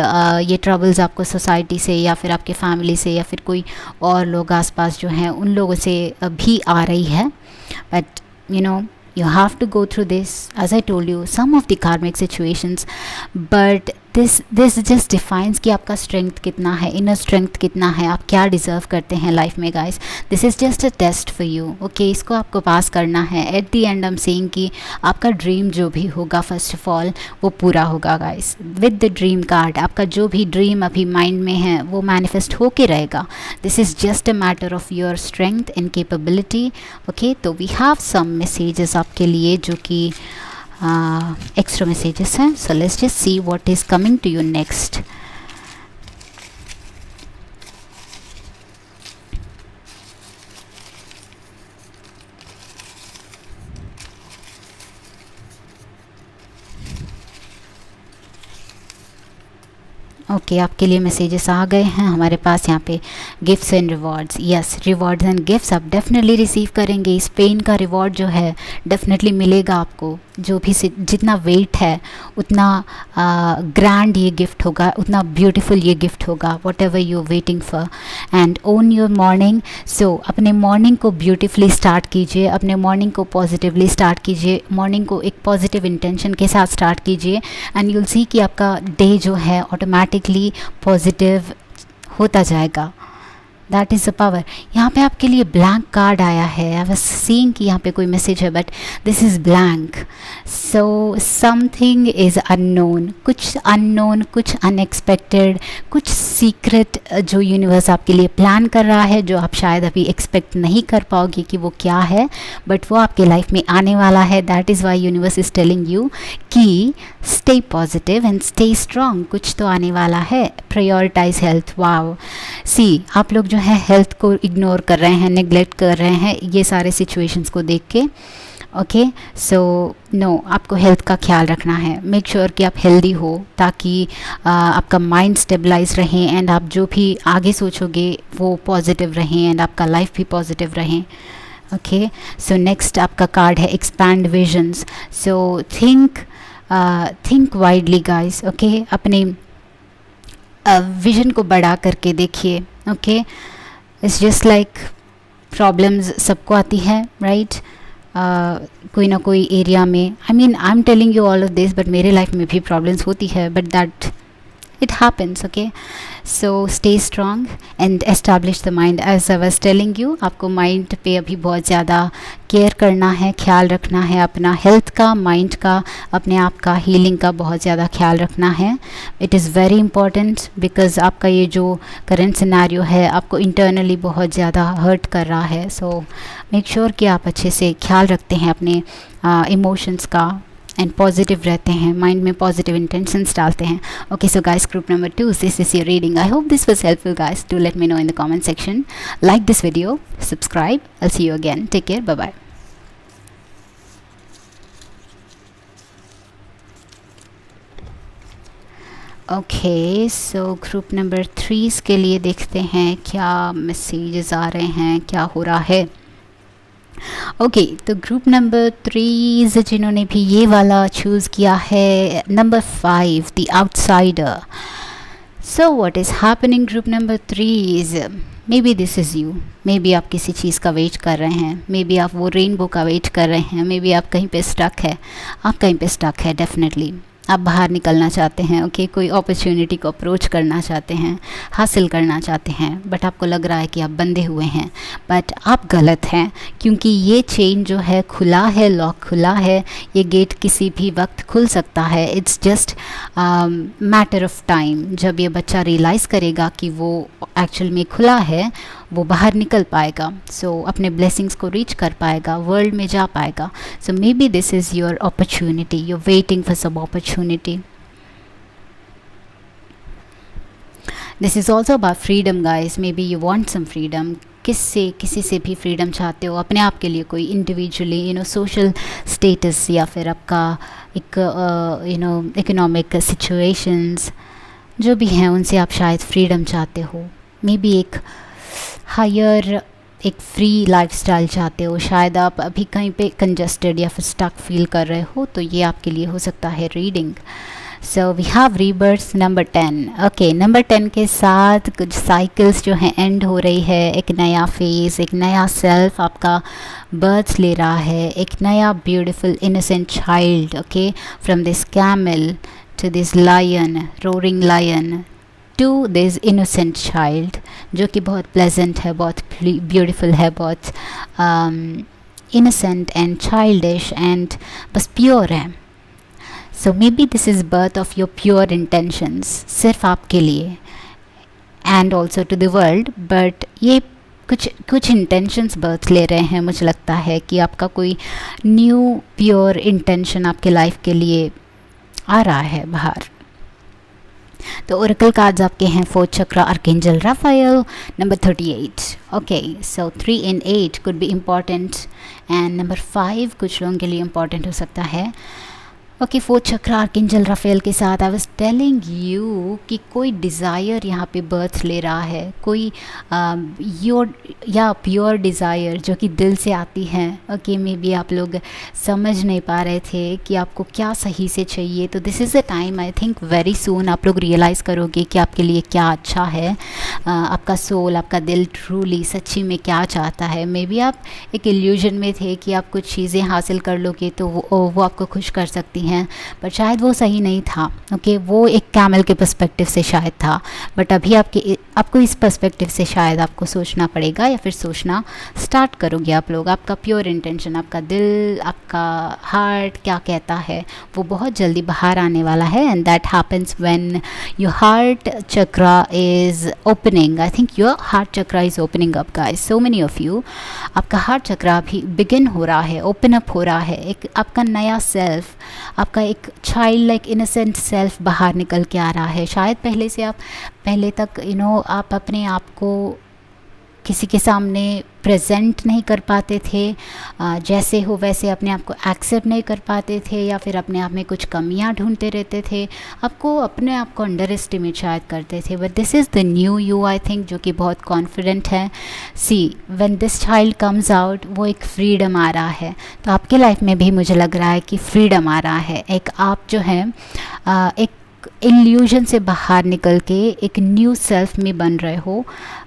ये troubles आपको society से या फिर आपके family से या फिर कोई और लोग आसपास जो हैं उन लोगों से भी आ रही है. But you know, you have to go through this, as I told you, some of the karmic situations, but this just defines कि आपका strength कितना है, inner strength कितना है, आप क्या deserve करते हैं life में guys. This is just a test for you, okay? इसको आपको पास करना है. At the end I'm saying कि आपका dream जो भी होगा first of all वो पूरा होगा guys. With the dream card आपका जो भी dream अभी mind में है वो manifest होके रहेगा. This is just a matter of your strength and capability, okay? तो we have some messages आपके लिए जो कि extra messages हैं. So let's just see what is coming to you next. Okay आपके लिए मैसेजेस आ गए हैं हमारे पास यहाँ पे. Gifts and rewards, yes rewards and gifts आप डेफिनेटली रिसीव करेंगे. इस पेन का रिवॉर्ड जो है डेफिनेटली मिलेगा आपको. जो भी जितना वेट है उतना ग्रैंड ये गिफ्ट होगा, उतना ब्यूटीफुल ये गिफ्ट होगा. Whatever you waiting for. And own your morning. So अपने मॉर्निंग को ब्यूटीफुली स्टार्ट कीजिए, अपने मॉर्निंग को पॉजिटिवली स्टार्ट कीजिए, मॉर्निंग को एक पॉजिटिव इंटेंशन के साथ स्टार्ट कीजिए एंड यूल सी कि आपका डे जो है ऑटोमेटिकली पॉजिटिव होता जाएगा. That is the power. यहाँ पे आपके लिए ब्लैंक कार्ड आया है. आई वाज सीइंग कि यहाँ पे कोई मैसेज है but this is blank. So something is unknown, कुछ अननोन, कुछ अनएक्सपेक्टेड, कुछ सीक्रेट जो यूनिवर्स आपके लिए प्लान कर रहा है जो आप शायद अभी एक्सपेक्ट नहीं कर पाओगे कि वो क्या है बट वो आपके लाइफ में आने वाला है. That is why universe is telling you कि stay positive and stay strong. कुछ तो आने वाला है. Prioritise health. वाओ सी आप लोग जो है हेल्थ को इग्नोर कर रहे हैं, नेग्लेक्ट कर रहे हैं ये सारे सिचुएशंस को देख के. ओके सो नो आपको हेल्थ का ख्याल रखना है. मेक श्योर कि आप हेल्दी हो ताकि आपका माइंड स्टेबलाइज रहे एंड आप जो भी आगे सोचोगे वो पॉजिटिव रहें एंड आपका लाइफ भी पॉजिटिव रहें. ओके सो नेक्स्ट आपका कार्ड है expand visions. So think widely guys. Okay अपने विजन को बढ़ा करके देखिए. Okay it's just like problems सबको आती है राइट. कोई ना कोई एरिया में. I mean I am telling you all of this but मेरे लाइफ में भी प्रॉब्लम्स होती है but that it happens. Okay so stay strong and establish the mind. as I was telling you आपको माइंड पे अभी बहुत ज़्यादा केयर करना है, ख्याल रखना है अपना हेल्थ का, माइंड का, अपने आप का, हीलिंग का बहुत ज़्यादा ख्याल रखना है. It is very important because आपका ये जो करंट सिनेरियो है आपको इंटरनली बहुत ज़्यादा हर्ट कर रहा है. सो मेक श्योर कि आप अच्छे से ख्याल रखते हैं अपने इमोशंस का एंड पॉजिटिव रहते हैं, माइंड में पॉजिटिव इंटेंशंस डालते हैं. Okay so guys group number 2 this is your reading. I hope this was helpful guys. Do let me know in the comment section. Like this video, subscribe. I see you again. Take care. Bye bye. Okay so group number 3 के लिए देखते हैं क्या messages आ रहे हैं, क्या हो रहा है. ओके तो ग्रुप नंबर 3 जिन्होंने भी ये वाला चूज़ किया है, number 5 the outsider. So what is happening group number 3 may be this is you. May be आप किसी चीज़ का वेट कर रहे हैं, मे बी आप वो रेनबो का वेट कर रहे हैं, मे बी आप कहीं पे स्टक है. आप कहीं पे स्टक है डेफिनेटली. आप बाहर निकलना चाहते हैं. ओके कोई अपॉर्चुनिटी को अप्रोच करना चाहते हैं, हासिल करना चाहते हैं बट आपको लग रहा है कि आप बंधे हुए हैं. बट आप गलत हैं क्योंकि ये चेन जो है खुला है, लॉक खुला है. ये गेट किसी भी वक्त खुल सकता है. It's just matter of time. जब ये बच्चा रियलाइज़ करेगा कि वो एक्चुअल में खुला है वो बाहर निकल पाएगा. सो अपने ब्लेसिंग्स को रीच कर पाएगा, वर्ल्ड में जा पाएगा. So maybe this is your opportunity. You are waiting for some opportunity. This is also about freedom guys. May be you want some freedom. किसी से भी फ्रीडम चाहते हो अपने आप के लिए. कोई individually you know social status या फिर आपका एक यू नो इकोनॉमिक सिचुएशंस जो भी हैं उनसे आप शायद फ्रीडम चाहते हो. मे बी एक हायर एक फ्री लाइफस्टाइल चाहते हो, शायद आप अभी कहीं पे कंजस्टेड या फिर स्टक फील कर रहे हो, तो ये आपके लिए हो सकता है reading. So we have rebirth number 10। Okay, number 10 के साथ कुछ साइकिल्स जो हैं एंड हो रही है, एक नया फेज़, एक नया सेल्फ आपका बर्थ ले रहा है, एक नया beautiful innocent child, okay, from this camel to this lion, roaring lion, to this innocent child, जो कि बहुत प्लेजेंट है, बहुत ब्यूटीफुल है, बहुत इनोसेंट एंड चाइल्डिश एंड बस प्योर है। So maybe this is birth of your pure intentions, सिर्फ आपके लिए and also to the world, but ये कुछ इंटेंशंस बर्थ ले रहे हैं। मुझे लगता है कि आपका कोई न्यू प्योर इंटेंशन आपके लाइफ के लिए आ रहा है बाहर। तो ओरेकल कार्ड्स आपके हैं fourth chakra, archangel Rafael, number 38। Okay, so 3 and 8 could be important and number 5 कुछ लोगों के लिए इम्पॉर्टेंट हो सकता है। ओके, फोर्थ चक्रा आर्कएंजल राफेल के साथ आई वाज टेलिंग यू कि कोई डिज़ायर यहाँ पे बर्थ ले रहा है, कोई योर या प्योर डिज़ायर जो कि दिल से आती है। ओके, मे बी आप लोग समझ नहीं पा रहे थे कि आपको क्या सही से चाहिए, तो this is the time, I think very soon आप लोग रियलाइज़ करोगे कि आपके लिए क्या अच्छा है, आपका सोल, आपका दिल ट्रूली सच्ची में क्या चाहता है। मे बी आप एक इल्यूजन में थे कि आप कुछ चीज़ें हासिल कर लोगे तो वो आपको खुश कर सकती हैं, पर शायद वो सही नहीं था। ओके, वो एक कैमल के पर्सपेक्टिव से शायद था, बट अभी आपको इस पर्सपेक्टिव से शायद आपको सोचना पड़ेगा या फिर सोचना स्टार्ट करोगे आप लोग। आपका प्योर इंटेंशन, आपका दिल, आपका हार्ट क्या कहता है वो बहुत जल्दी बाहर आने वाला है, and that happens when your heart chakra is opening. I think your heart chakra is opening up guys, so many of you. आपका हार्ट चक्रा अभी बिगिन हो रहा है, ओपन अप हो रहा है, एक आपका नया सेल्फ, आपका एक चाइल्ड लाइक इनोसेंट सेल्फ बाहर निकल के आ रहा है। शायद पहले तक आप अपने आप को किसी के सामने प्रेजेंट नहीं कर पाते थे, जैसे हो वैसे अपने आप को एक्सेप्ट नहीं कर पाते थे, या फिर अपने आप में कुछ कमियां ढूंढते रहते थे, आपको अपने आप को अंडर एस्टिमेट शायद करते थे। But this is the new you, I think, जो कि बहुत कॉन्फिडेंट है। See, when this child comes out, वो एक फ्रीडम आ रहा है। तो आपके लाइफ में भी मुझे लग रहा है कि फ्रीडम आ रहा है। एक आप जो है एक इल्यूजन से बाहर निकल के एक न्यू सेल्फ में बन रहे हो,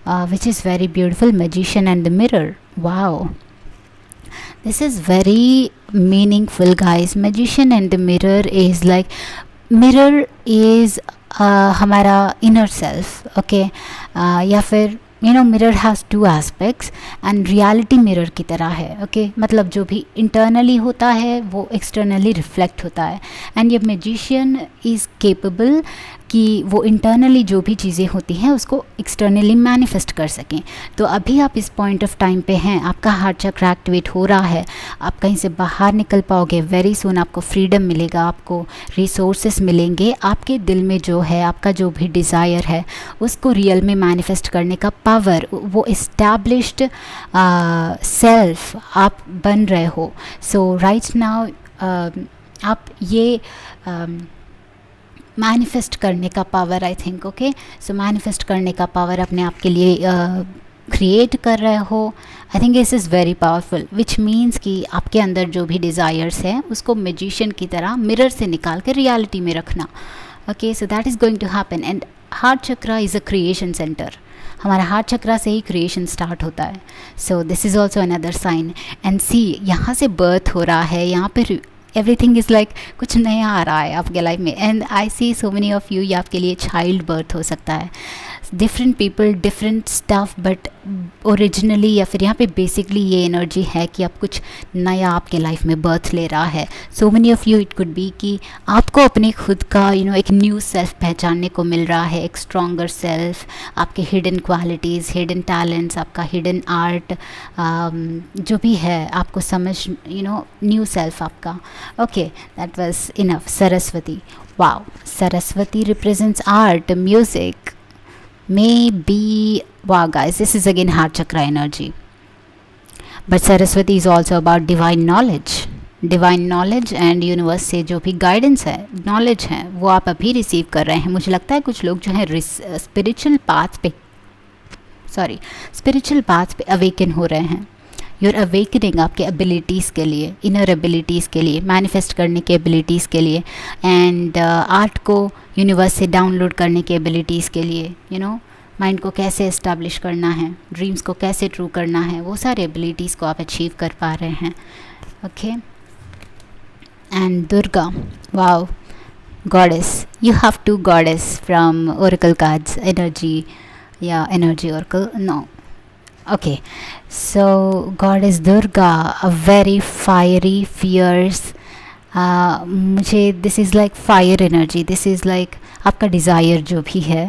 which is very beautiful. Magician and the mirror, wow, this is very meaningful guys. Magician and the mirror is like, mirror is हमारा इनर सेल्फ, ओके, या फिर mirror has 2 aspects and reality mirror की तरह है। Okay, मतलब जो भी internally होता है वो एक्सटर्नली रिफ्लेक्ट होता है, एंड ये मैजिशियन इज़ केपेबल कि वो इंटरनली जो भी चीज़ें होती हैं उसको एक्सटर्नली मैनिफेस्ट कर सकें। तो अभी आप इस पॉइंट ऑफ टाइम पे हैं, आपका हार्ट चक्र एक्टिवेट हो रहा है, आप कहीं से बाहर निकल पाओगे वेरी सून, आपको फ्रीडम मिलेगा, आपको रिसोर्सेस मिलेंगे, आपके दिल में जो है, आपका जो भी डिज़ायर है उसको रियल में मैनिफेस्ट करने का पावर, वो इस्टेब्लिश्ड सेल्फ आप बन रहे हो। सो राइट नाउ आप ये मैनिफेस्ट करने का power, I think, okay, so manifest करने का पावर अपने आप के लिए क्रिएट कर रहे हो। I think this is very powerful, which means कि आपके अंदर जो भी डिज़ायर्स हैं उसको मैजिशियन की तरह मिरर से निकाल कर रियलिटी में रखना। Okay, so that is going to happen, and heart chakra is a creation centre. हमारा हार्ट चक्रा से ही क्रिएशन स्टार्ट होता है। So this is also another sign, and see, यहाँ से बर्थ हो रहा है, यहाँ पे एवरीथिंग इज़ लाइक कुछ नया आ रहा है आपके लाइफ में, and I see so many of you, ये आपके लिए चाइल्ड बर्थ हो सकता है। Different people, different stuff, but originally या फिर यहाँ पे बेसिकली ये एनर्जी है कि आप कुछ नया आपके लाइफ में बर्थ ले रहा है। सो many of you, it could be कि आपको अपने खुद का एक न्यू सेल्फ पहचानने को मिल रहा है, एक स्ट्रॉन्गर सेल्फ, आपके हिडन क्वालिटीज़, हिडन टैलेंट्स, आपका हिडन आर्ट, जो भी है आपको समझ, न्यू सेल्फ आपका। Okay, that was enough. Saraswati, wow, Saraswati represents art, music, maybe, wow guys, this is again heart chakra energy, but Saraswati is also about divine knowledge and universe से जो भी गाइडेंस है, नॉलेज है, वो आप अभी रिसीव कर रहे हैं। मुझे लगता है कुछ लोग जो हैं स्पिरिचुअल पाथ पे सॉरी स्पिरिचुअल पाथ पे अवेकन हो रहे हैं। यूर अवेकनिंग आपके एबिलिटीज़ के लिए, इनर एबिलिटीज़ के लिए, मैनिफेस्ट करने के एबिलिटीज़ के लिए, एंड आर्ट को यूनिवर्स से डाउनलोड करने के एबिलिटीज़ के लिए, यू नो माइंड को कैसे इस्टेब्लिश करना है, ड्रीम्स को कैसे ट्रू करना है, वो सारे एबिलिटीज़ को आप अचीव कर पा रहे हैं। Okay and Durga, wow, goddess, you have to goddess from oracle cards, energy या energy oracle, no, okay, so goddess Durga, a very fiery, fierce, मुझे this is like fire energy, this is like आपका desire जो भी है,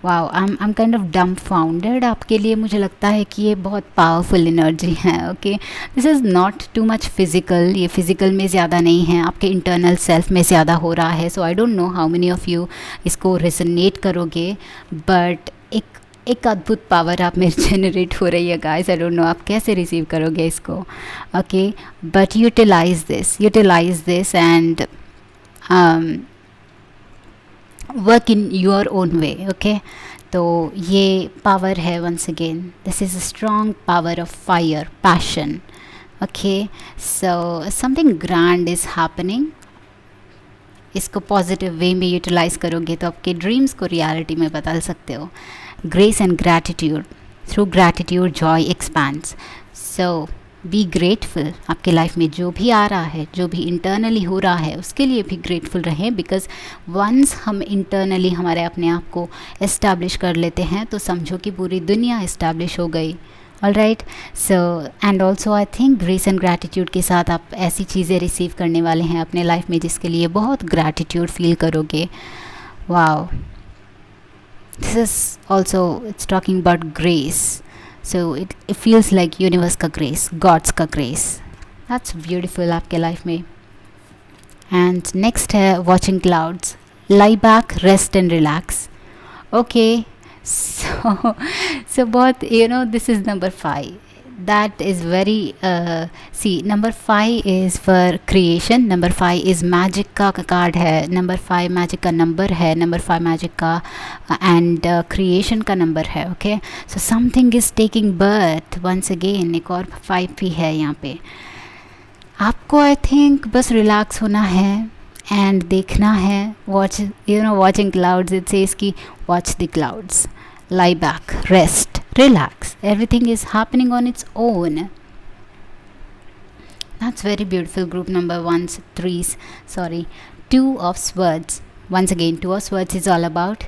wow, I'm kind of dumbfounded आपके लिए। मुझे लगता है कि ये बहुत पावरफुल एनर्जी है। Okay, this is not too much physical, ये फिज़िकल में ज़्यादा नहीं है, आपके इंटरनल सेल्फ में ज़्यादा हो रहा है। So I don't know how many of you इसको रेजोनेट करोगे, बट एक अद्भुत पावर आप में जनरेट हो रही है गाइस। आई डोंट नो आप कैसे रिसीव करोगे इसको। Okay, but utilize this and work in your own way. Okay, तो ये पावर है, once again this is a strong power of fire, passion. Okay, so something grand is happening. इसको positive way में utilize करोगे तो आपके dreams को reality में बदल सकते हो। Grace and gratitude, through gratitude Joy expands. So be grateful. आपके लाइफ में जो भी आ रहा है, जो भी इंटरनली हो रहा है, उसके लिए भी ग्रेटफुल रहें, बिकॉज वंस हम इंटरनली हमारे अपने आप को इस्टेब्लिश कर लेते हैं तो समझो कि पूरी दुनिया इस्टेब्लिश हो गई। All right, so and also I think grace and gratitude के साथ आप ऐसी चीज़ें रिसीव करने वाले हैं अपने लाइफ में जिसके लिए बहुत ग्रैटिट्यूड फील करोगे। Wow, this is also it's talking about grace, so it feels like universe का ग्रेस, गॉड्स का ग्रेस, दैट्स ब्यूटिफुल आपके लाइफ में। एंड नेक्स्ट है watching clouds, lie back, rest and relax. Okay, so बहुत, you know, this is number 5, that is very see, number 5 is for creation, number 5 is magic का card है, number 5 magic का number है, number 5 magic का and creation का number है। okay, so something is taking birth once again, एक और 5 भी है यहाँ पे। आपको आई थिंक बस रिलैक्स होना है एंड देखना है, watch, you know, watching clouds, it says कि watch the clouds, lie back, rest, relax, everything is happening on its own. That's very beautiful. Group number 2 of swords. Once again, 2 of swords is all about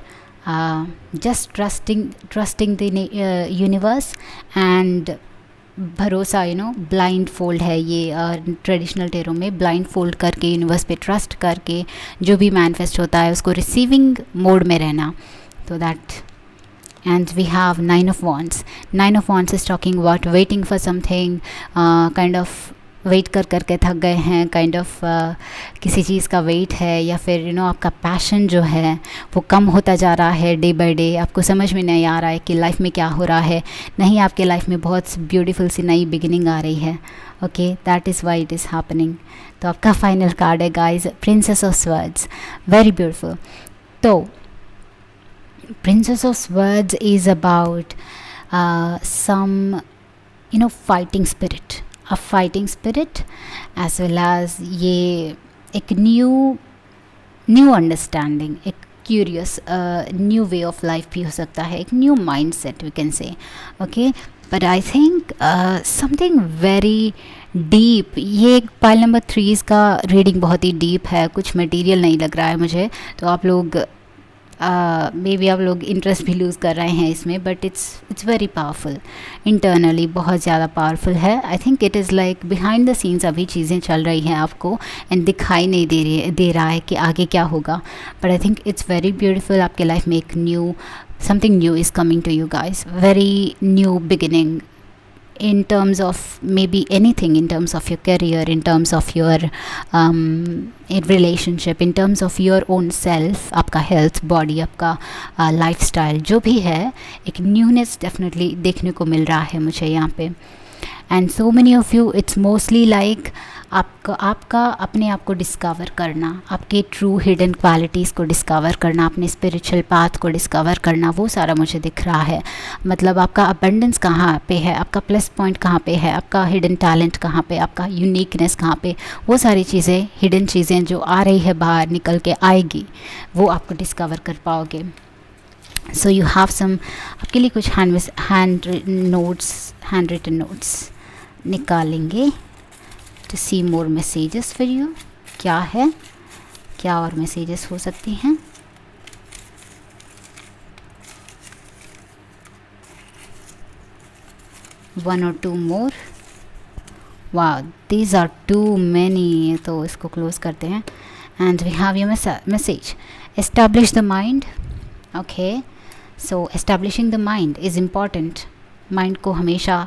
just trusting the universe and भरोसा, you know, blind fold है ये traditional tarot में, blind fold करके universe पे trust करके जो भी manifest होता है उसको रिसीविंग मोड में रहना। तो that, and we have 9 of wands. 9 of wands is talking about waiting for something, kind of wait करके थक गए हैं, काइंड ऑफ किसी चीज़ का वेट है, या फिर यू नो आपका पैशन जो है वो कम होता जा रहा है डे बाय डे, आपको समझ में नहीं आ रहा है कि लाइफ में क्या हो रहा है। नहीं, आपके लाइफ में बहुत ब्यूटीफुल सी नई बिगिनिंग आ रही है। Okay, that is why it is happening. तो आपका फाइनल कार्ड है guys, princess of swords, very beautiful. तो Princess of Swords is about some, you know, fighting spirit, a fighting spirit, as well as ये एक new understanding, एक curious new way of life भी हो सकता है, एक new mindset we can say. Okay, but I think something very deep, ये pile number 3 का रीडिंग बहुत ही डीप है, कुछ मटेरियल नहीं लग रहा है मुझे, तो आप लोग मे बी आप लोग इंटरेस्ट भी लूज़ कर रहे हैं इसमें, but it's very powerful, internally बहुत ज़्यादा पावरफुल है। I think it is like behind the scenes अभी चीज़ें चल रही हैं आपको एंड दिखाई नहीं दे रहा है कि आगे क्या होगा, but I think it's very beautiful. आपके लाइफ में एक something new is coming to you guys, very new beginning in terms of maybe anything, in terms of your career, in terms of your in relationship, in terms of your own self, आपका health, body, आपका lifestyle, जो भी है, एक newness definitely देखने को मिल रहा है मुझे यहाँ पे। And so many of you it's mostly like आपका अपने आप को डिस्कवर करना, आपके ट्रू हिडन क्वालिटीज़ को डिस्कवर करना, अपने स्पिरिचुअल पाथ को डिस्कवर करना, वो सारा मुझे दिख रहा है। मतलब आपका अबंडेंस कहाँ पे है, आपका प्लस पॉइंट कहाँ पे है, आपका हिडन टैलेंट कहाँ पे, आपका यूनिकनेस कहाँ पे, वो सारी चीज़ें, हिडन चीज़ें जो आ रही है बाहर निकल के आएगी, वो आपको डिस्कवर कर पाओगे। सो यू हैव सम, आपके लिए कुछ हैंड रिटन नोट्स निकालेंगे to see more messages for you. क्या है, क्या और मैसेजेस हो सकती हैं? वन और टू मोर। वाह, दीज आर टू मैनी, तो इसको क्लोज करते हैं। And we have your message, establish the mind. Okay, so establishing the mind is important. Mind को हमेशा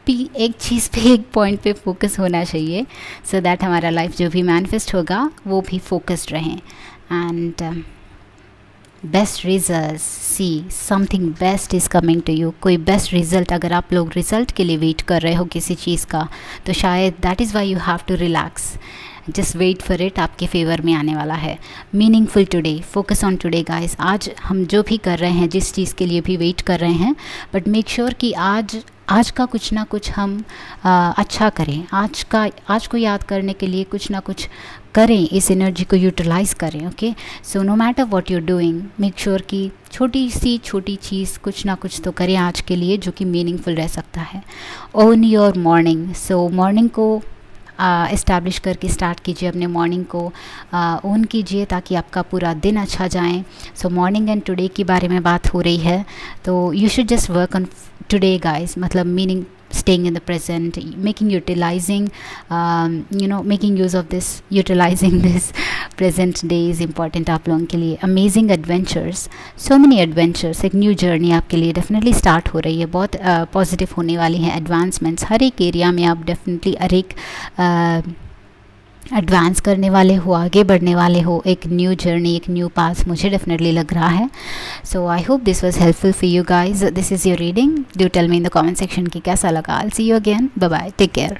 एक चीज़ पे, एक पॉइंट पे फोकस होना चाहिए, सो दैट हमारा लाइफ जो भी मैनिफेस्ट होगा वो भी फोकस्ड रहें। And best results, see something best is coming to you. कोई बेस्ट रिजल्ट, अगर आप लोग रिजल्ट के लिए वेट कर रहे हो किसी चीज़ का, तो शायद that is why you have to relax, just wait for it, आपके फेवर में आने वाला है। Meaningful today, focus on today guys. आज हम जो भी कर रहे हैं, जिस चीज़ के लिए भी वेट कर रहे हैं, बट मेक श्योर कि आज का कुछ ना कुछ हम अच्छा करें। आज को याद करने के लिए कुछ ना कुछ करें, इस एनर्जी को यूटिलाइज़ करें। Okay, so no matter what you are doing, make sure कि छोटी चीज़ कुछ ना कुछ तो करें आज के लिए, जो कि मीनिंगफुल रह सकता है। Own your morning, so morning को इस्टेब्लिश करके स्टार्ट कीजिए, अपने मॉर्निंग को ओन कीजिए, ताकि आपका पूरा दिन अच्छा जाए। सो मॉर्निंग एंड टुडे के बारे में बात हो रही है, तो you should just work on today guys. मतलब meaning staying in the present, making use of this, utilizing this present day is important आप लोगों के लिए। amazing adventures, so many adventures, एक न्यू जर्नी आपके लिए डेफिनेटली स्टार्ट हो रही है, बहुत पॉजिटिव होने वाली हैं एडवांसमेंट्स। हर एक एरिया में आप डेफिनेटली हर एक एडवांस करने वाले हो, आगे बढ़ने वाले हो, एक न्यू जर्नी, एक न्यू पाथ मुझे डेफिनेटली लग रहा है। So I hope this was helpful for you guys. This is your reading, do tell me in the comment section कि कैसा लगा। I will see you again, bye bye, take care.